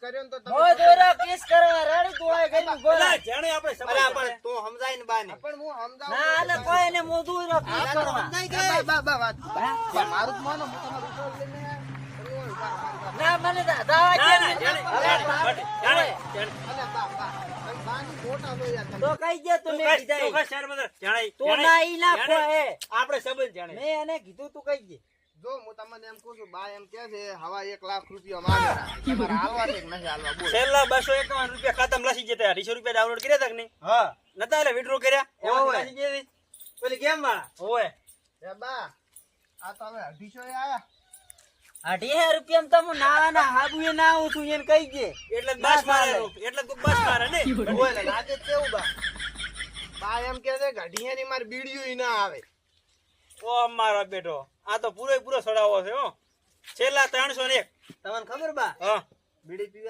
કર્યો ને તો મો દોરા કિસ કરવા રેડી તું આય ગઈ ગોરા જાણે આપણે સમજ પણ તું સમજાય ને બાને પણ હું સમજાવું ના આલે કોઈ ને મો દોરા કિસ કરવા બા વાત મારું જ માનો હું તમારું ઉપાડ લઈને ના મને દાવા ના ના જાણે જાણે અલે બા બાની મોટા લો યાર તો કઈ દે તું મે તું કીધા કઈ શેર મદર જાણે તું ના ઈ નાખો હે આપણે સંબંધ જાણે મે એને કીધું તું કઈ દે જો હું તમને એમ કહું છું બા એમ કે છે હવા 1 લાખ રૂપિયા માંગે તમારે હાલવા છે કે નહીં હાલવા બોલ છેલ્લા 251 રૂપિયા ખાતામાં લસી જતા 250 રૂપિયા ડાઉનલોડ કર્યા તક નહીં હા નતા એટલે વિડ્રો કર્યા ઓવે. એમાં લસી જેવી પેલી ગેમ વાળા ઓય એ બા આ તો હવે 250 આયા 2.5 રૂપિયા તમ ના હાબુએ ના આવું છું એને કઈ દે એટલે બસ મારે એટલે તું બસ મારે ને ઓય ને લાગે કેવું બા એમ કે છે ગઢિયાની માર બીડીયું ના આવે ઓ મારો બેટો આ તો પૂરો સડાવો છે હો છેલ્લા 301 તમને ખબર બા હા બીડી પીવા